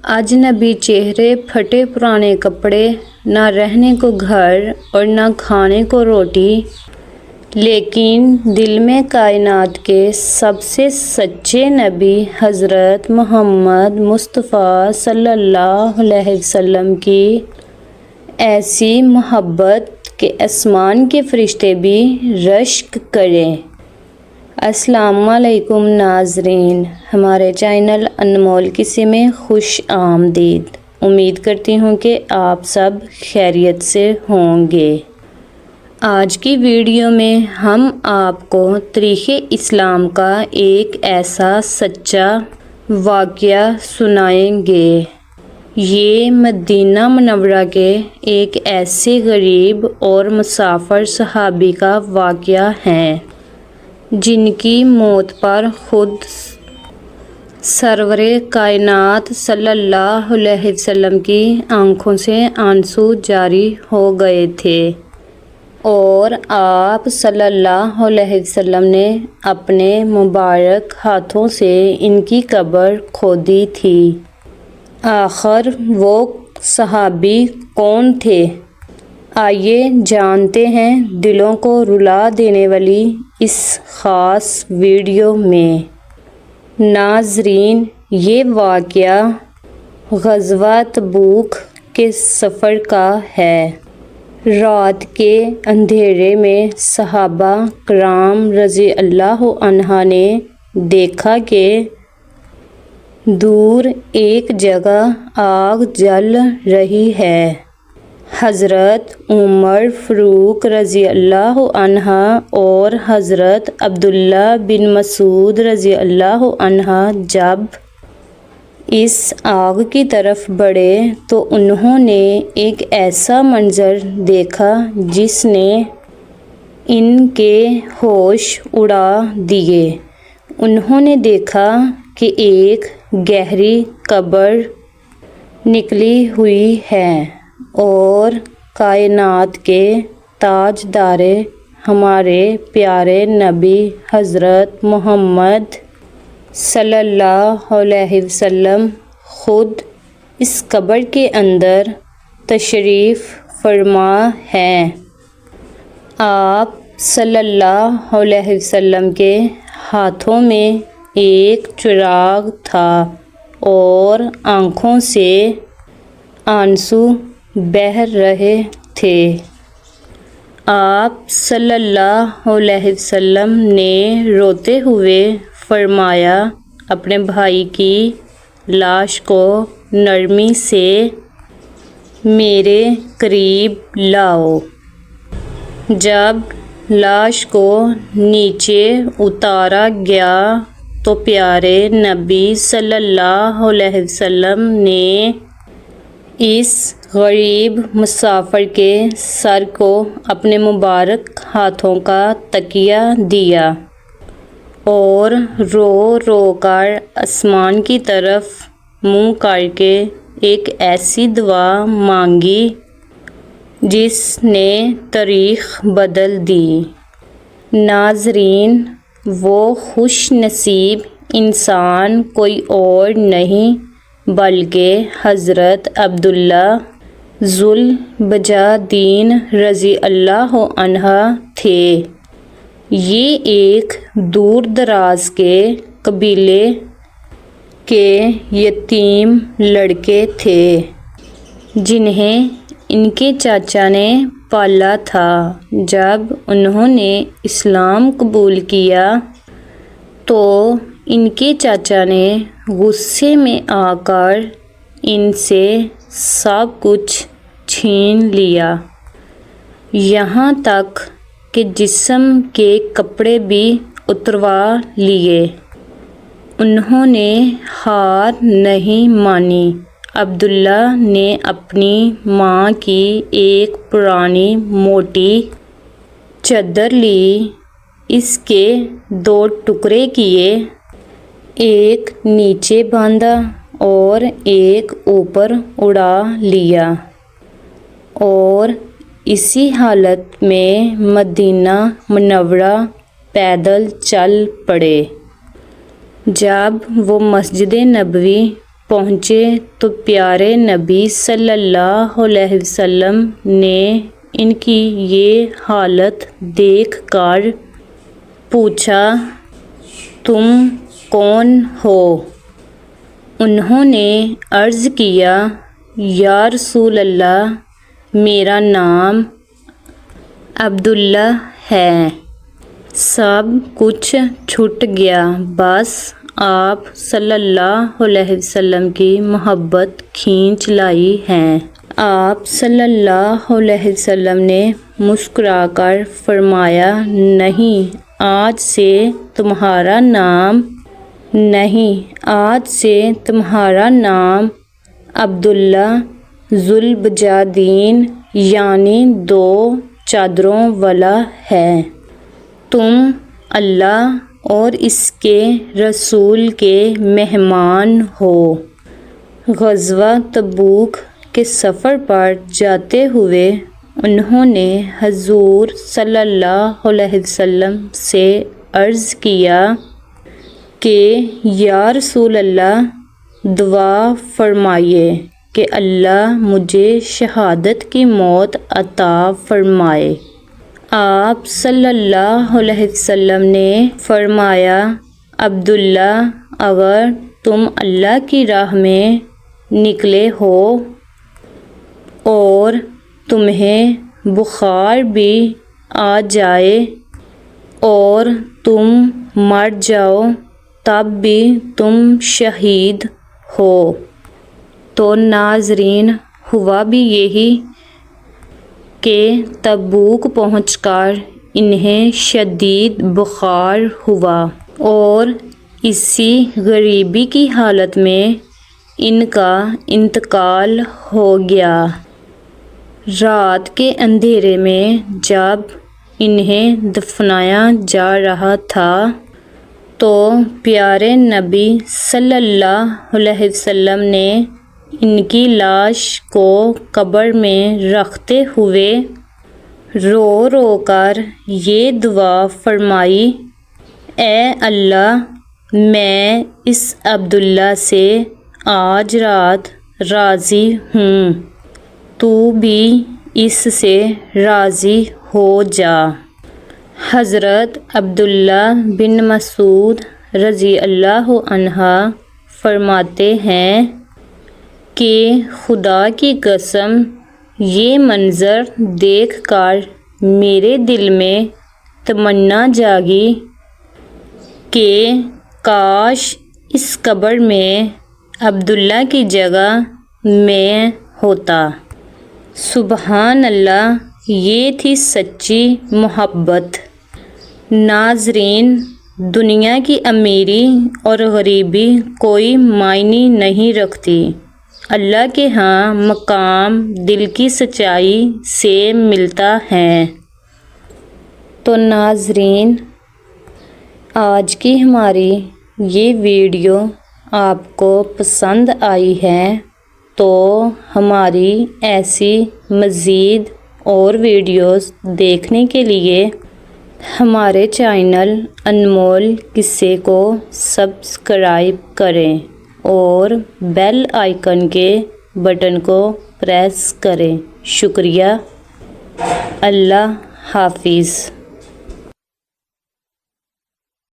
अजनबी चेहरे, फटे पुराने कपड़े, ना रहने को घर और ना खाने को रोटी, लेकिन दिल में कायनात के सबसे सच्चे नबी हज़रत मोहम्मद मुस्तफ़ा सल्लल्लाहु अलैहि वसल्लम की ऐसी मोहब्बत कि आसमान के फरिश्ते भी रश्क करें। अस्सलामुअलैकुम नाज़रीन, हमारे चैनल अनमोल किस्से में खुश आमदीद। उम्मीद करती हूँ कि आप सब खैरियत से होंगे। आज की वीडियो में हम आपको तारीख़ इस्लाम का एक ऐसा सच्चा वाक़या सुनाएंगे। ये मदीना मुनव्वरा के एक ऐसे गरीब और मुसाफिर सहाबी का वाक़या है जिनकी मौत पर खुद सरवरे कायनात सल्लल्लाहु अलैहि वसल्लम की आंखों से आंसू जारी हो गए थे और आप सल्लल्लाहु अलैहि वसल्लम ने अपने मुबारक हाथों से इनकी कब्र खोदी थी। आखिर वो सहाबी कौन थे? आइए जानते हैं दिलों को रुला देने वाली इस ख़ास वीडियो में। नाज़रीन, ये वाक़या ग़ज़वा तबूक के सफ़र का है। रात के अंधेरे में सहाबा कराम रज़ी अल्लाह अन्हा ने देखा कि दूर एक जगह आग जल रही है। हज़रत उमर फ़ारूक रज़ी अल्लाह अन्हा और हज़रत अब्दुल्ला बिन मसूद रज़ी अल्लाह अन्हा जब इस आग की तरफ बढ़े तो उन्होंने एक ऐसा मंज़र देखा जिसने इनके होश उड़ा दिए। उन्होंने देखा कि एक गहरी कब्र निकली हुई है और कायनात के ताजदारे हमारे प्यारे नबी हज़रत मोहम्मद सल्लल्लाहु अलैहि वसल्लम ख़ुद इस कब्र के अंदर तशरीफ़ फरमा हैं। आप सल्लल्लाहु अलैहि वसल्लम के हाथों में एक चिराग था और आँखों से आंसू बह रहे थे। आप सल्लल्लाहु अलैहि वसल्लम ने रोते हुए फरमाया, अपने भाई की लाश को नरमी से मेरे करीब लाओ। जब लाश को नीचे उतारा गया तो प्यारे नबी सल्लल्लाहु अलैहि वसल्लम ने इस गरीब मुसाफिर के सर को अपने मुबारक हाथों का तकिया दिया और रो रो कर आसमान की तरफ मुँह करके एक ऐसी दुआ मांगी जिसने तारीख़ बदल दी। नाज़रीन, वो खुश नसीब इंसान कोई और नहीं बल्कि हज़रत अब्दुल्ला ज़ुल बजादीन रज़ी अल्लाह अन्हा थे। ये एक दूर दराज के कबीले के यतीम लड़के थे जिन्हें इनके चाचा ने पाला था। जब उन्होंने इस्लाम कबूल किया तो इनके चाचा ने गुस्से में आकर इनसे सब कुछ छीन लिया, यहाँ तक कि जिस्म के कपड़े भी उतरवा लिए। उन्होंने हार नहीं मानी। अब्दुल्ला ने अपनी माँ की एक पुरानी मोटी चादर ली, इसके 2 टुकड़े किए, एक नीचे बांधा और एक ऊपर उड़ा लिया और इसी हालत में मदीना मुनव्वरा पैदल चल पड़े। जब वो मस्जिद नबवी پہنچے تو پیارے نبی صلی اللہ علیہ وسلم نے ان کی یہ حالت دیکھ کر پوچھا، تم کون ہو؟ انہوں نے عرض کیا، یا رسول اللہ، میرا نام عبداللہ ہے۔ سب کچھ چھوٹ گیا، بس آپ صلی اللہ علیہ وسلم کی محبت کھینچ لائی ہے۔ آپ صلی اللہ علیہ وسلم نے مسکرا کر فرمایا، نہیں، آج سے تمہارا نام عبداللہ ذوالبجادین یعنی دو چادروں والا ہے۔ تم اللہ اور اس کے رسول کے مہمان ہو۔ غزوہ تبوک کے سفر پر جاتے ہوئے انہوں نے حضور صلی اللہ علیہ وسلم سے عرض کیا کہ یا رسول اللہ، دعا فرمائیے کہ اللہ مجھے شہادت کی موت عطا فرمائے۔ آپ صلی اللہ علیہ وسلم نے فرمایا، عبداللہ، اگر تم اللہ کی راہ میں نکلے ہو اور تمہیں بخار بھی آ جائے اور تم مر جاؤ تب بھی تم شہید ہو۔ تو ناظرین، ہوا بھی یہی کہ تبوک پہنچ کر انہیں شدید بخار ہوا اور اسی غریبی کی حالت میں ان کا انتقال ہو گیا۔ رات کے اندھیرے میں جب انہیں دفنایا جا رہا تھا تو پیارے نبی صلی اللہ علیہ وسلم نے ان کی لاش کو قبر میں رکھتے ہوئے رو رو کر یہ دعا فرمائی، اے اللہ، میں اس عبداللہ سے آج رات راضی ہوں، تو بھی اس سے راضی ہو جا۔ حضرت عبداللہ بن مسعود رضی اللہ عنہ فرماتے ہیں کہ خدا کی قسم، یہ منظر دیکھ کر میرے دل میں تمنا جاگی کہ کاش اس قبر میں عبداللہ کی جگہ میں ہوتا۔ سبحان اللہ، یہ تھی سچی محبت۔ ناظرین، دنیا کی امیری اور غریبی کوئی معنی نہیں رکھتی، اللہ کے ہاں مقام دل کی سچائی سے ملتا ہے۔ تو ناظرین، آج کی ہماری یہ ویڈیو آپ کو پسند آئی ہے تو ہماری ایسی مزید اور ویڈیوز دیکھنے کے لیے ہمارے چینل انمول قصے کو سبسکرائب کریں اور بیل آئیکن کے بٹن کو پریس کریں۔ شکریہ۔ اللہ حافظ۔